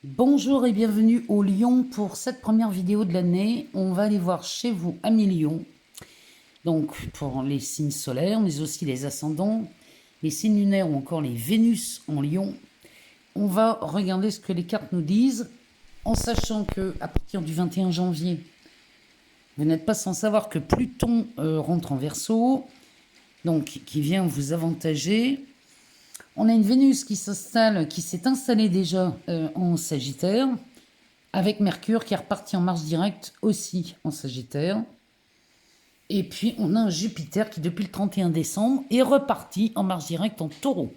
Bonjour et bienvenue au Lion pour cette première vidéo de l'année. On va aller voir chez vous, amis Lion, donc pour les signes solaires, mais aussi les ascendants, les signes lunaires ou encore les Vénus en Lion. On va regarder ce que les cartes nous disent, en sachant que à partir du 21 janvier, vous n'êtes pas sans savoir que Pluton rentre en Verseau, donc qui vient vous avantager. On a une Vénus qui s'est installée déjà en Sagittaire, avec Mercure qui est reparti en marche directe aussi en Sagittaire. Et puis on a un Jupiter qui depuis le 31 décembre est reparti en marche directe en Taureau.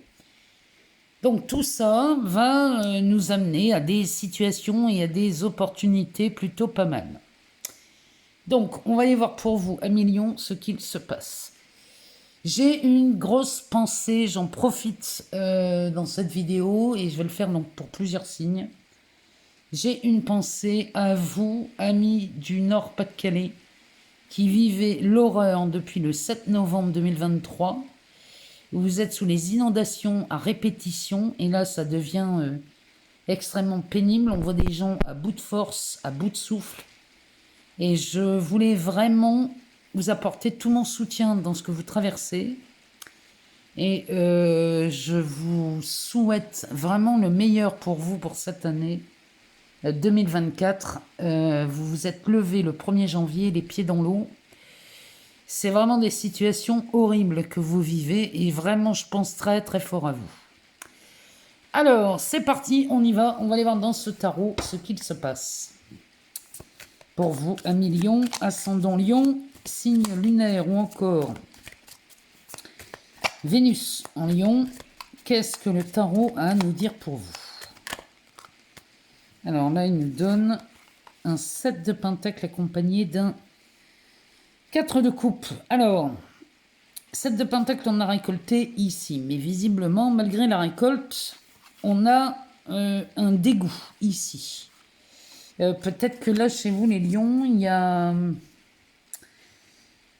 Donc tout ça va nous amener à des situations et à des opportunités plutôt pas mal. Donc on va aller voir pour vous, amis Lion, ce qu'il se passe. J'ai une grosse pensée, j'en profite dans cette vidéo et je vais le faire donc pour plusieurs signes. J'ai une pensée à vous, amis du Nord-Pas-de-Calais, qui vivez l'horreur depuis le 7 novembre 2023. Vous êtes sous les inondations à répétition et là ça devient extrêmement pénible. On voit des gens à bout de force, à bout de souffle. Et je voulais vraiment vous apporter tout mon soutien dans ce que vous traversez. Et je vous souhaite vraiment le meilleur pour vous pour cette année 2024. Vous vous êtes levé le 1er janvier, les pieds dans l'eau. C'est vraiment des situations horribles que vous vivez et vraiment je pense très très fort à vous. Alors c'est parti, on y va. On va aller voir dans ce tarot ce qu'il se passe. Pour vous, amis Lion, ascendant Lion, signe lunaire ou encore Vénus en Lion, qu'est-ce que le tarot a à nous dire pour vous? Alors là, il nous donne un 7 de pentacle accompagné d'un 4 de coupe. Alors, 7 de pentacle, on a récolté ici, mais visiblement, malgré la récolte, on a un dégoût ici. Peut-être que là, chez vous, les lions, il y a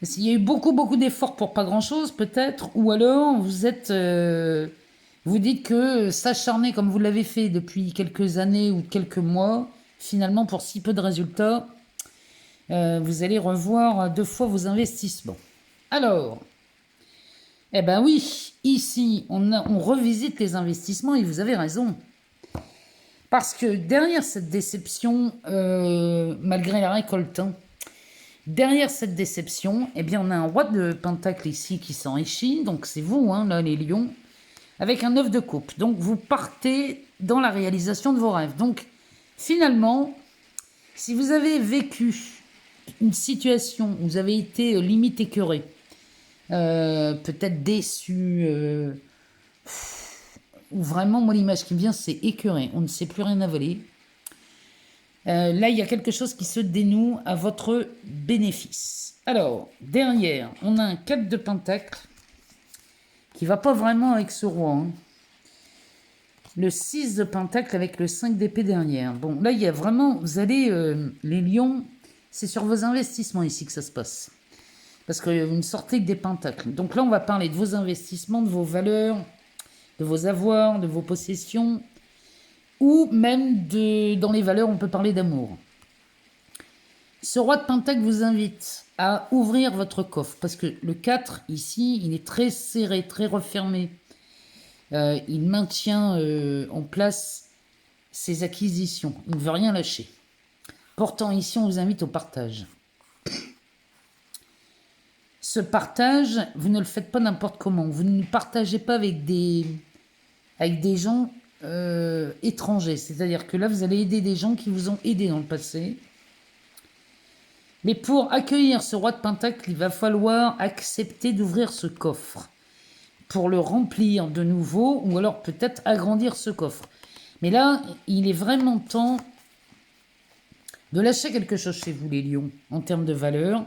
eu beaucoup d'efforts pour pas grand-chose, peut-être, ou alors vous êtes... vous dites que s'acharner comme vous l'avez fait depuis quelques années ou quelques mois, finalement, pour si peu de résultats, vous allez revoir 2 fois vos investissements. Alors, eh ben oui, ici, on revisite les investissements et vous avez raison. Parce que derrière cette déception, malgré la récolte, derrière cette déception, eh bien, on a un roi de pentacle ici qui s'enrichit, donc c'est vous, hein, là, les lions, avec un 9 de coupe. Donc, vous partez dans la réalisation de vos rêves. Donc, finalement, si vous avez vécu une situation où vous avez été limite écœuré, peut-être déçu, ou vraiment, moi, l'image qui me vient, c'est écœuré. On ne sait plus rien avaler. Là, il y a quelque chose qui se dénoue à votre bénéfice. Alors, derrière, on a un 4 de pentacle qui va pas vraiment avec ce roi. Hein. Le 6 de pentacle avec le 5 d'épée derrière. Bon, là, il y a vraiment... Vous allez... les lions, c'est sur vos investissements ici que ça se passe. Parce que vous ne sortez que des pentacles. Donc là, on va parler de vos investissements, de vos valeurs, de vos avoirs, de vos possessions. Ou même, dans les valeurs, on peut parler d'amour. Ce roi de pentacle vous invite à ouvrir votre coffre. Parce que le 4, ici, il est très serré, très refermé. Il maintient en place ses acquisitions. Il ne veut rien lâcher. Pourtant, ici, on vous invite au partage. Ce partage, vous ne le faites pas n'importe comment. Vous ne partagez pas avec des gens étrangers. C'est-à-dire que là, vous allez aider des gens qui vous ont aidé dans le passé. Mais pour accueillir ce roi de pentacle, il va falloir accepter d'ouvrir ce coffre pour le remplir de nouveau, ou alors peut-être agrandir ce coffre. Mais là, il est vraiment temps de lâcher quelque chose chez vous, les lions, en termes de valeur,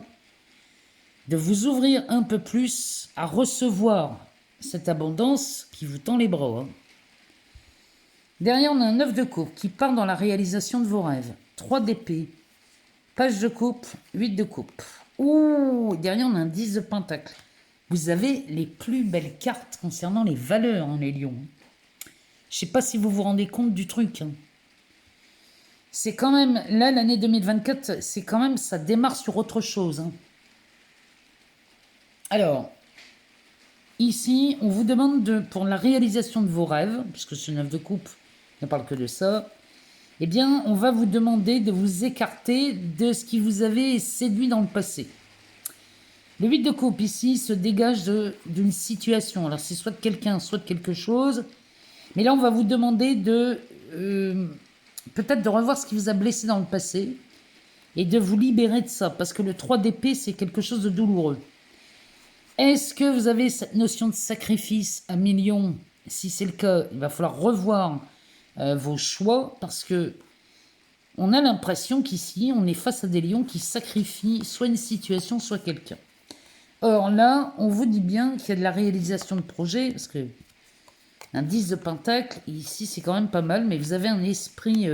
de vous ouvrir un peu plus à recevoir cette abondance qui vous tend les bras. Hein. Derrière, on a un 9 de coupe qui part dans la réalisation de vos rêves. 3 d'épée, page de coupe, 8 de coupe. Ouh, derrière, on a un 10 de pentacle. Vous avez les plus belles cartes concernant les valeurs, hein, les lions. Je ne sais pas si vous vous rendez compte du truc. Hein. C'est quand même, là, l'année 2024, c'est quand même, ça démarre sur autre chose, hein. Alors, ici, on vous demande pour la réalisation de vos rêves, puisque ce 9 de coupe ne parle que de ça, eh bien, on va vous demander de vous écarter de ce qui vous avait séduit dans le passé. Le 8 de coupe, ici, se dégage d'une situation. Alors, c'est soit de quelqu'un, soit de quelque chose. Mais là, on va vous demander peut-être de revoir ce qui vous a blessé dans le passé et de vous libérer de ça, parce que le 3 d'épée, c'est quelque chose de douloureux. Est-ce que vous avez cette notion de sacrifice à millions? Si c'est le cas, il va falloir revoir vos choix, parce que on a l'impression qu'ici, on est face à des lions qui sacrifient soit une situation, soit quelqu'un. Or là, on vous dit bien qu'il y a de la réalisation de projet, parce que un 10 de pentacle, ici c'est quand même pas mal, mais vous avez un esprit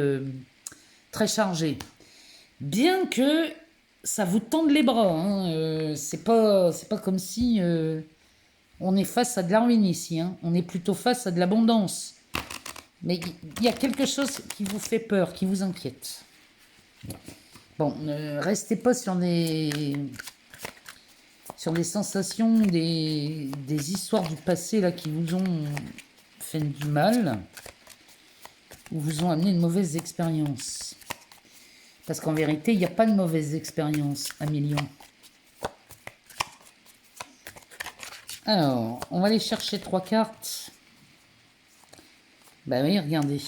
très chargé. Bien que ça vous tende les bras, hein, c'est pas comme si on est face à de la ruine ici, hein. On est plutôt face à de l'abondance. Mais il y a quelque chose qui vous fait peur, qui vous inquiète. Bon, ne restez pas sur des sensations, des histoires du passé là qui vous ont fait du mal ou vous ont amené une mauvaise expérience. Parce qu'en vérité, il n'y a pas de mauvaise expérience à millions. Alors, on va aller chercher 3 cartes. Bah oui, regardez.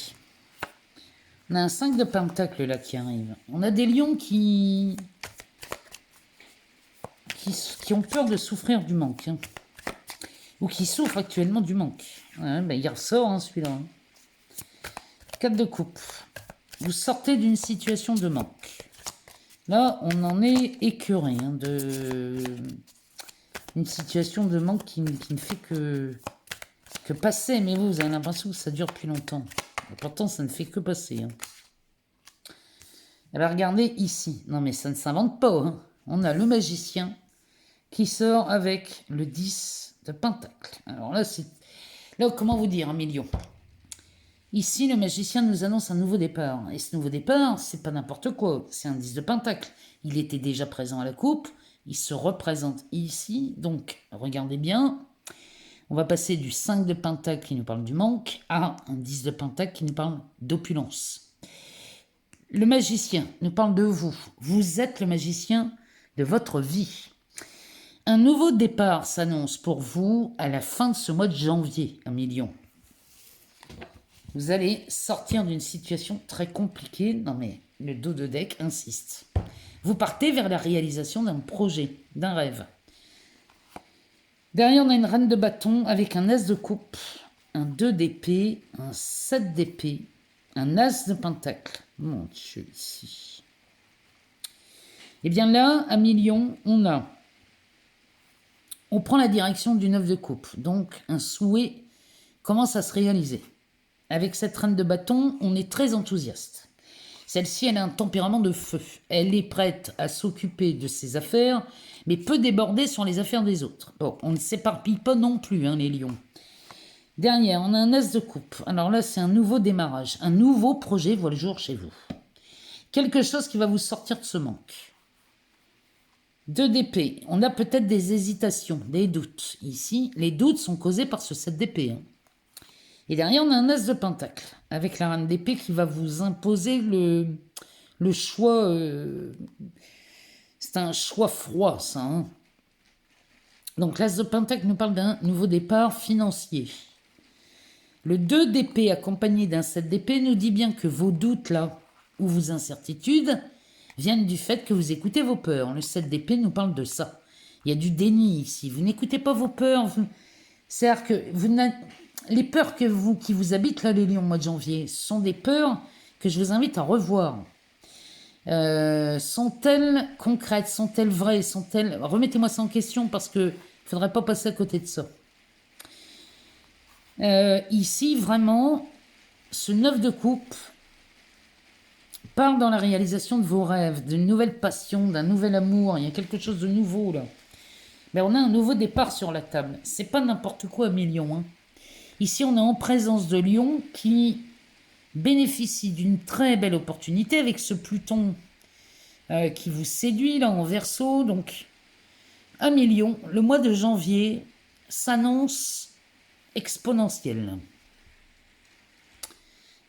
On a un 5 de pentacle là qui arrive. On a des lions qui ont peur de souffrir du manque, hein. Ou qui souffrent actuellement du manque. Ouais, bah il ressort, hein, celui-là, hein. 4 de coupe. Vous sortez d'une situation de manque. Là, on en est écœuré, hein, une situation de manque qui ne fait que passer. Mais vous avez l'impression que ça dure depuis longtemps. Et pourtant, ça ne fait que passer, hein. Alors, regardez ici. Non, mais ça ne s'invente pas, hein. On a le magicien qui sort avec le 10 de pentacle. Alors là, là, comment vous dire, un million. Ici, le magicien nous annonce un nouveau départ. Et ce nouveau départ, c'est pas n'importe quoi. C'est un 10 de pentacle. Il était déjà présent à la coupe. Il se représente ici. Donc, regardez bien. On va passer du 5 de pentacle qui nous parle du manque à un 10 de pentacle qui nous parle d'opulence. Le magicien nous parle de vous. Vous êtes le magicien de votre vie. Un nouveau départ s'annonce pour vous à la fin de ce mois de janvier, un million. Vous allez sortir d'une situation très compliquée. Non mais le dos de deck insiste. Vous partez vers la réalisation d'un projet, d'un rêve. Derrière, on a une reine de bâton avec un as de coupe, un 2 d'épée, un 7 d'épée, un as de pentacle. Mon Dieu, ici. Et bien là, à million, on prend la direction du 9 de coupe. Donc, un souhait commence à se réaliser. Avec cette reine de bâton, on est très enthousiaste. Celle-ci, elle a un tempérament de feu. Elle est prête à s'occuper de ses affaires, mais peut déborder sur les affaires des autres. Bon, on ne s'éparpille pas non plus, hein, les lions. Derrière, on a un as de coupe. Alors là, c'est un nouveau démarrage. Un nouveau projet voit le jour chez vous. Quelque chose qui va vous sortir de ce manque. 2 d'épée. On a peut-être des hésitations, des doutes. Ici, les doutes sont causés par ce 7 d'épée, hein. Et derrière, on a un as de pentacle, avec la reine d'épée qui va vous imposer le choix. C'est un choix froid, ça, hein. Donc, l'as de pentacle nous parle d'un nouveau départ financier. Le 2 d'épée accompagné d'un 7 d'épée nous dit bien que vos doutes, là, ou vos incertitudes, viennent du fait que vous écoutez vos peurs. Le 7 d'épée nous parle de ça. Il y a du déni ici. Vous n'écoutez pas vos peurs. C'est-à-dire que les peurs qui vous habitent, là, les lions, au mois de janvier, sont des peurs que je vous invite à revoir. Sont-elles concrètes? Sont-elles vraies? Remettez-moi ça en question parce qu'il ne faudrait pas passer à côté de ça. Ici, vraiment, ce 9 de coupe parle dans la réalisation de vos rêves, d'une nouvelle passion, d'un nouvel amour. Il y a quelque chose de nouveau, là. Mais on a un nouveau départ sur la table. C'est pas n'importe quoi, million, hein. Ici, on est en présence de lions qui bénéficie d'une très belle opportunité avec ce Pluton qui vous séduit là en Verseau. Donc 1 million, le mois de janvier s'annonce exponentiel.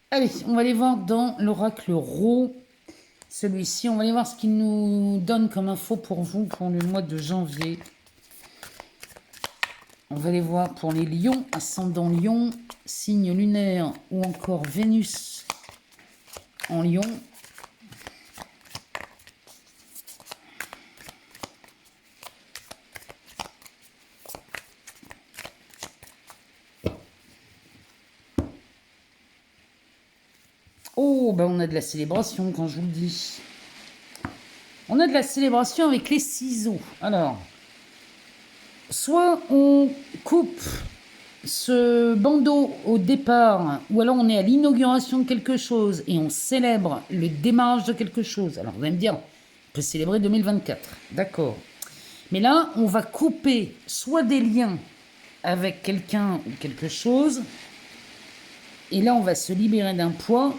Allez, on va aller voir dans l'oracle Rho. Celui-ci, on va aller voir ce qu'il nous donne comme info pour vous pour le mois de janvier. On va aller voir pour les lions, ascendant lion, signe lunaire ou encore Vénus en lion. Oh, ben on a de la célébration quand je vous le dis. On a de la célébration avec les ciseaux. Alors, soit on coupe ce bandeau au départ, ou alors on est à l'inauguration de quelque chose et on célèbre le démarrage de quelque chose. Alors vous allez me dire, on peut célébrer 2024, d'accord. Mais là, on va couper soit des liens avec quelqu'un ou quelque chose, et là on va se libérer d'un poids.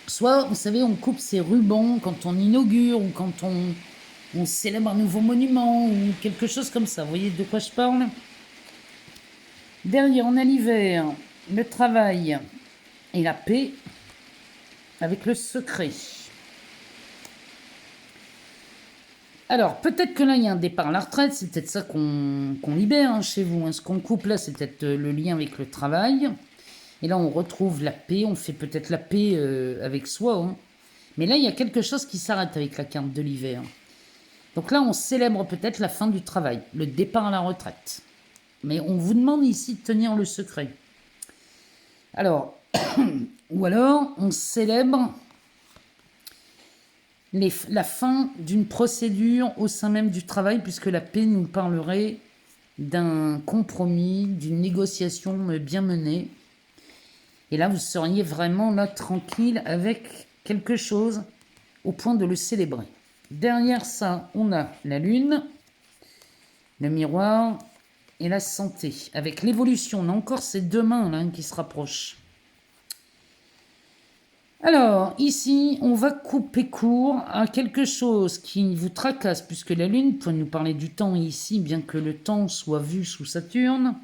Soit, vous savez, on coupe ses rubans quand on inaugure ou quand on célèbre un nouveau monument ou quelque chose comme ça. Vous voyez de quoi je parle? Derrière, on a l'hiver, le travail et la paix avec le secret. Alors, peut-être que là, il y a un départ à la retraite. C'est peut-être ça qu'on libère chez vous. Ce qu'on coupe là, c'est peut-être le lien avec le travail. Et là, on retrouve la paix. On fait peut-être la paix avec soi. Mais là, il y a quelque chose qui s'arrête avec la carte de l'hiver. Donc là, on célèbre peut-être la fin du travail, le départ à la retraite. Mais on vous demande ici de tenir le secret. Alors, ou alors, on célèbre la fin d'une procédure au sein même du travail, puisque la paix nous parlerait d'un compromis, d'une négociation bien menée. Et là, vous seriez vraiment là tranquille avec quelque chose au point de le célébrer. Derrière ça, on a la lune, le miroir et la santé. Avec l'évolution, on a encore ces deux mains là, qui se rapprochent. Alors, ici, on va couper court à quelque chose qui vous tracasse, puisque la lune peut nous parler du temps ici, bien que le temps soit vu sous Saturne.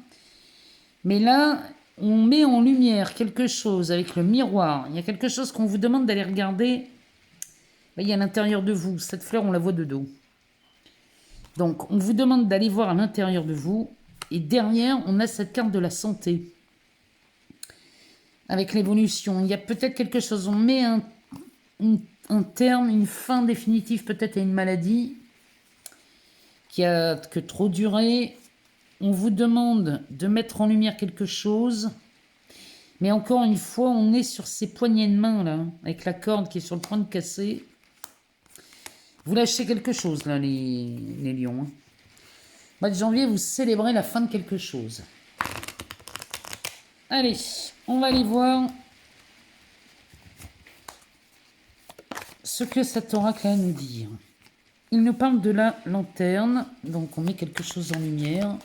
Mais là, on met en lumière quelque chose avec le miroir. Il y a quelque chose qu'on vous demande d'aller regarder. Il y a à l'intérieur de vous. Cette fleur, on la voit de dos. Donc, on vous demande d'aller voir à l'intérieur de vous. Et derrière, on a cette carte de la santé. Avec l'évolution, il y a peut-être quelque chose. On met un terme, une fin définitive peut-être à une maladie qui a que trop duré. On vous demande de mettre en lumière quelque chose. Mais encore une fois, on est sur ces poignées de main, là, avec la corde qui est sur le point de casser. Vous lâchez quelque chose, là, les lions. Mois de janvier, vous célébrez la fin de quelque chose. Allez, on va aller voir ce que cet oracle a à nous dire. Il nous parle de la lanterne, donc on met quelque chose en lumière.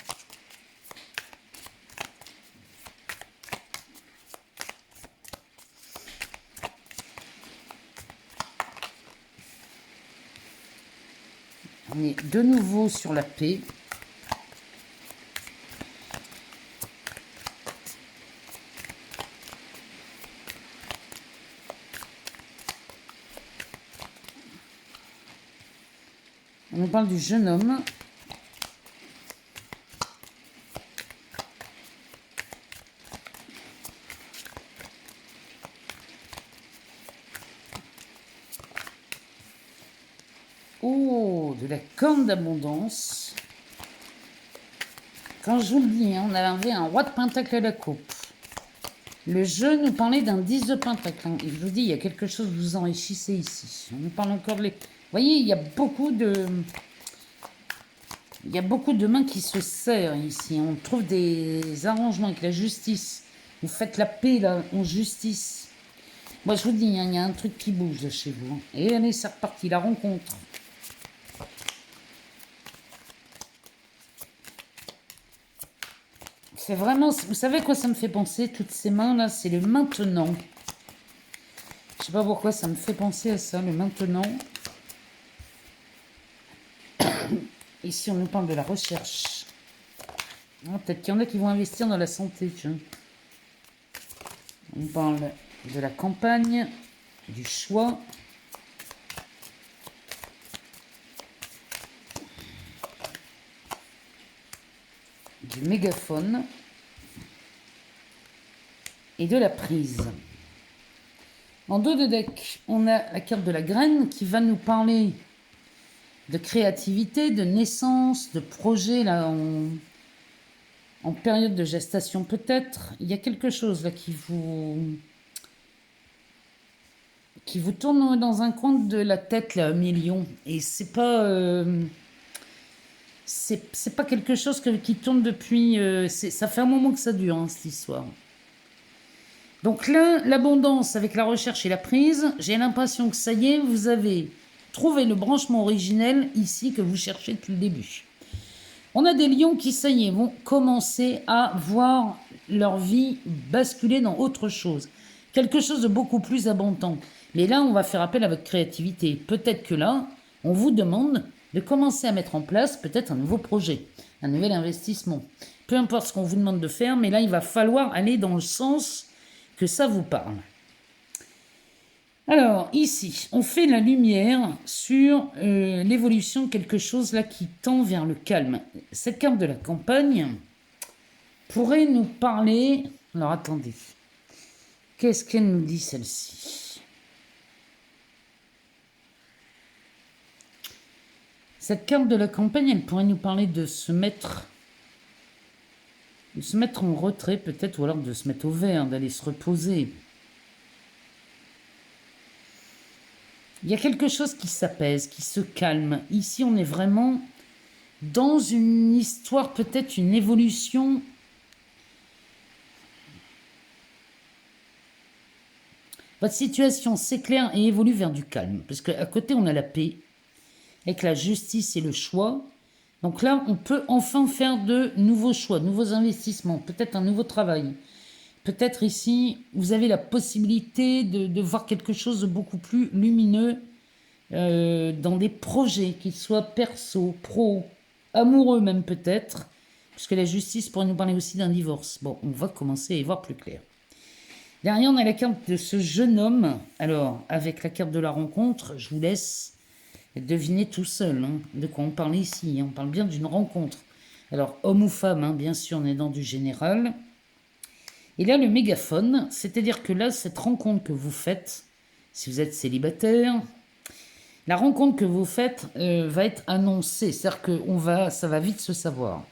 On est de nouveau sur la paix. On nous parle du jeune homme. Oh, de la corne d'abondance. Quand je vous le dis, on avait un roi de pentacle à la coupe. Le jeu nous parlait d'un 10 de pentacle. Et je vous dis, il y a quelque chose, vous enrichissez ici. On nous parle encore de les... Vous voyez, il y a beaucoup de... Il y a beaucoup de mains qui se serrent ici. On trouve des arrangements avec la justice. Vous faites la paix là, en justice. Moi, je vous dis, il y a un truc qui bouge chez vous. Et allez, c'est reparti, la rencontre. C'est vraiment... Vous savez quoi ça me fait penser, toutes ces mains-là? C'est le maintenant. Je sais pas pourquoi ça me fait penser à ça, le maintenant. Ici, on nous parle de la recherche. Peut-être qu'il y en a qui vont investir dans la santé. Tiens. On parle de la campagne, du choix. Du mégaphone. Et de la prise. En dos de deck, on a la carte de la graine qui va nous parler de créativité, de naissance, de projet là en période de gestation peut-être. Il y a quelque chose là qui vous tourne dans un coin de la tête là, 1 000 000. Et c'est pas c'est pas quelque chose qui tourne depuis. Ça fait un moment que ça dure hein, cette histoire. Donc là, l'abondance avec la recherche et la prise, j'ai l'impression que ça y est, vous avez trouvé le branchement originel ici que vous cherchez depuis le début. On a des lions qui, ça y est, vont commencer à voir leur vie basculer dans autre chose. Quelque chose de beaucoup plus abondant. Mais là, on va faire appel à votre créativité. Peut-être que là, on vous demande de commencer à mettre en place peut-être un nouveau projet, un nouvel investissement. Peu importe ce qu'on vous demande de faire, mais là, il va falloir aller dans le sens que ça vous parle. Alors, ici, on fait la lumière sur l'évolution de quelque chose là qui tend vers le calme. Cette carte de la campagne pourrait nous parler... Alors, attendez. Qu'est-ce qu'elle nous dit, celle-ci? Cette carte de la campagne, elle pourrait nous parler de se mettre en retrait, peut-être, ou alors de se mettre au vert, d'aller se reposer. Il y a quelque chose qui s'apaise, qui se calme. Ici, on est vraiment dans une histoire, peut-être une évolution. Votre situation s'éclaire et évolue vers du calme. Parce qu'à côté, on a la paix, avec la justice et le choix. Donc là, on peut enfin faire de nouveaux choix, de nouveaux investissements, peut-être un nouveau travail. Peut-être ici, vous avez la possibilité de voir quelque chose de beaucoup plus lumineux dans des projets, qu'ils soient perso, pro, amoureux même peut-être, puisque la justice pourrait nous parler aussi d'un divorce. Bon, on va commencer à y voir plus clair. Derrière, on a la carte de ce jeune homme. Alors, avec la carte de la rencontre, je vous laisse deviner tout seul hein, de quoi on parle ici. On parle bien d'une rencontre. Alors, homme ou femme, hein, bien sûr, on est dans du général. Et là, le mégaphone, c'est-à-dire que là, cette rencontre que vous faites, si vous êtes célibataire, la rencontre que vous faites va être annoncée, c'est-à-dire que ça va vite se savoir.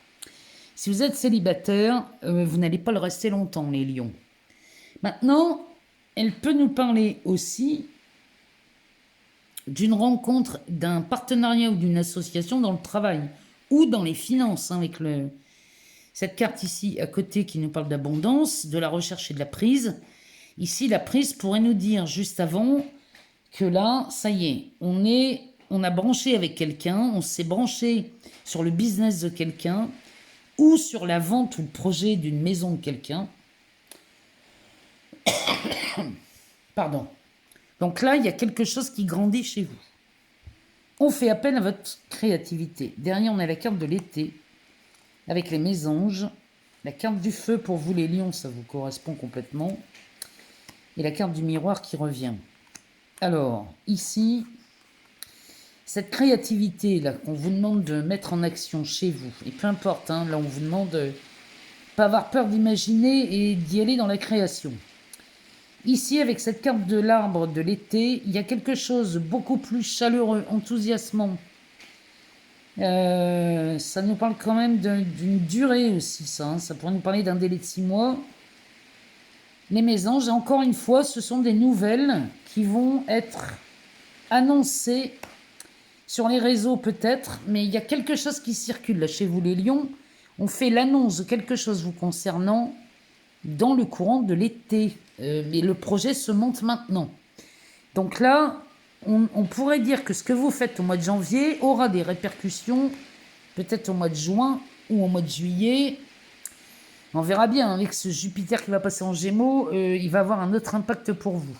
Si vous êtes célibataire, vous n'allez pas le rester longtemps, les lions. Maintenant, elle peut nous parler aussi d'une rencontre, d'un partenariat ou d'une association dans le travail ou dans les finances, hein, avec cette carte ici à côté qui nous parle d'abondance, de la recherche et de la prise. Ici, la prise pourrait nous dire juste avant que là, ça y est, on a branché avec quelqu'un, on s'est branché sur le business de quelqu'un ou sur la vente ou le projet d'une maison de quelqu'un. Pardon. Donc là, il y a quelque chose qui grandit chez vous. On fait appel à votre créativité. Derrière, on a la carte de l'été avec les mésanges. La carte du feu pour vous les lions, ça vous correspond complètement. Et la carte du miroir qui revient. Alors, ici, cette créativité là qu'on vous demande de mettre en action chez vous, et peu importe, hein, là on vous demande de pas avoir peur d'imaginer et d'y aller dans la création. Ici, avec cette carte de l'arbre de l'été, il y a quelque chose de beaucoup plus chaleureux, enthousiasmant. Ça nous parle quand même d'une durée aussi, ça. Hein. Ça pourrait nous parler d'un délai de 6 mois. Les mésanges, encore une fois, ce sont des nouvelles qui vont être annoncées sur les réseaux peut-être, mais il y a quelque chose qui circule là chez vous les lions. On fait l'annonce de quelque chose vous concernant dans le courant de l'été. Mais le projet se monte maintenant. Donc là, on pourrait dire que ce que vous faites au mois de janvier aura des répercussions peut-être au mois de juin ou au mois de juillet. On verra bien, avec ce Jupiter qui va passer en Gémeaux, il va avoir un autre impact pour vous.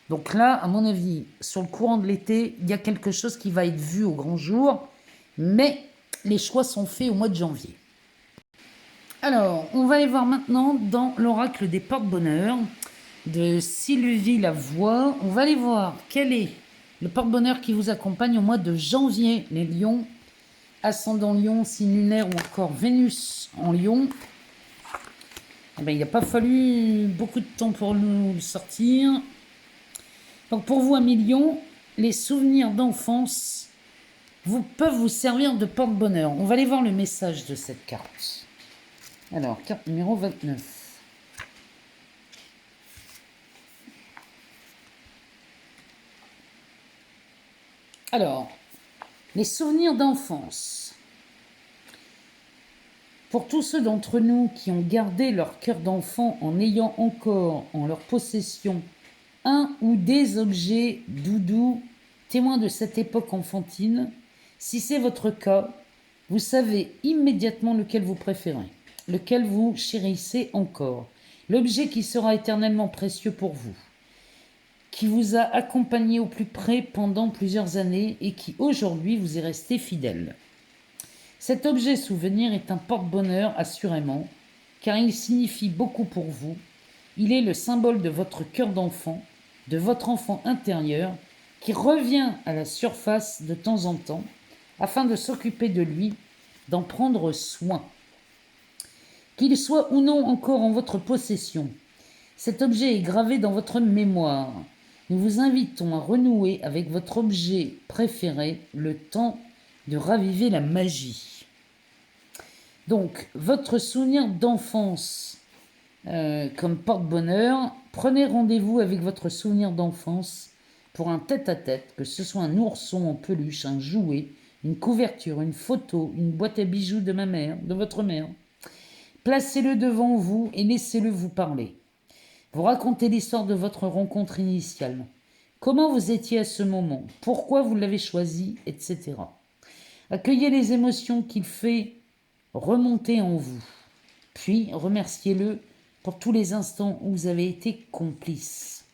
Donc là, à mon avis, sur le courant de l'été, il y a quelque chose qui va être vu au grand jour, mais les choix sont faits au mois de janvier. Alors, on va aller voir maintenant dans l'oracle des porte-bonheur de Sylvie Lavoie. On va aller voir quel est le porte-bonheur qui vous accompagne au mois de janvier, les lions, ascendant lion, signe lunaire ou encore Vénus en lion. Eh bien, il n'a pas fallu beaucoup de temps pour nous le sortir. Donc pour vous, amis lions, les souvenirs d'enfance peuvent vous servir de porte-bonheur. On va aller voir le message de cette carte. Alors, carte numéro 29. Alors, les souvenirs d'enfance. Pour tous ceux d'entre nous qui ont gardé leur cœur d'enfant en ayant encore en leur possession un ou des objets doudous témoins de cette époque enfantine, si c'est votre cas, vous savez immédiatement lequel vous préférez, lequel vous chérissez encore, l'objet qui sera éternellement précieux pour vous, qui vous a accompagné au plus près pendant plusieurs années et qui aujourd'hui vous est resté fidèle. Cet objet souvenir est un porte-bonheur assurément, car il signifie beaucoup pour vous. Il est le symbole de votre cœur d'enfant, de votre enfant intérieur, qui revient à la surface de temps en temps, afin de s'occuper de lui, d'en prendre soin. Qu'il soit ou non encore en votre possession, cet objet est gravé dans votre mémoire. Nous vous invitons à renouer avec votre objet préféré, le temps de raviver la magie. Donc, votre souvenir d'enfance comme porte-bonheur, prenez rendez-vous avec votre souvenir d'enfance pour un tête-à-tête, que ce soit un ourson en peluche, un jouet, une couverture, une photo, une boîte à bijoux de ma mère, de votre mère. Placez-le devant vous et laissez-le vous parler. Vous racontez l'histoire de votre rencontre initiale. Comment vous étiez à ce moment, pourquoi vous l'avez choisi, etc. Accueillez les émotions qu'il fait remonter en vous. Puis remerciez-le pour tous les instants où vous avez été complice.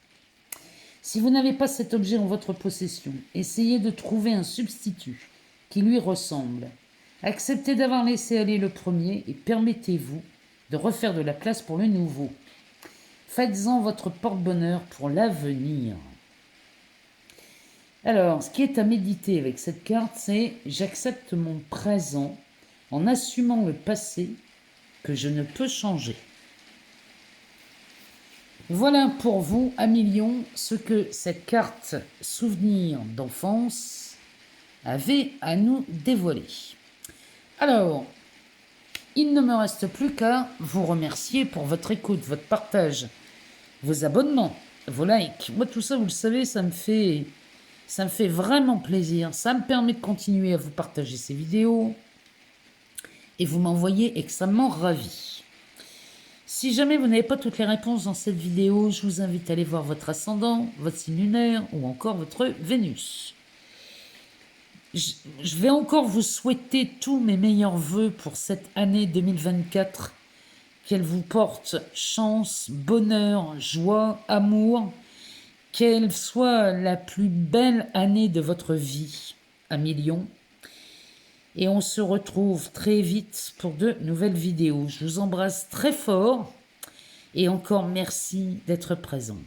Si vous n'avez pas cet objet en votre possession, essayez de trouver un substitut qui lui ressemble. Acceptez d'avoir laissé aller le premier et permettez-vous de refaire de la place pour le nouveau. Faites-en votre porte-bonheur pour l'avenir. Alors, ce qui est à méditer avec cette carte, c'est « J'accepte mon présent en assumant le passé que je ne peux changer ». Voilà pour vous, amis lions, ce que cette carte souvenir d'enfance avait à nous dévoiler. Alors, il ne me reste plus qu'à vous remercier pour votre écoute, votre partage, vos abonnements, vos likes. Moi, tout ça, vous le savez, ça me fait vraiment plaisir. Ça me permet de continuer à vous partager ces vidéos et vous m'envoyez extrêmement ravi. Si jamais vous n'avez pas toutes les réponses dans cette vidéo, je vous invite à aller voir votre ascendant, votre signe lunaire ou encore votre Vénus. Je vais encore vous souhaiter tous mes meilleurs vœux pour cette année 2024. Qu'elle vous porte chance, bonheur, joie, amour. Qu'elle soit la plus belle année de votre vie, amis lions. Et on se retrouve très vite pour de nouvelles vidéos. Je vous embrasse très fort et encore merci d'être présent.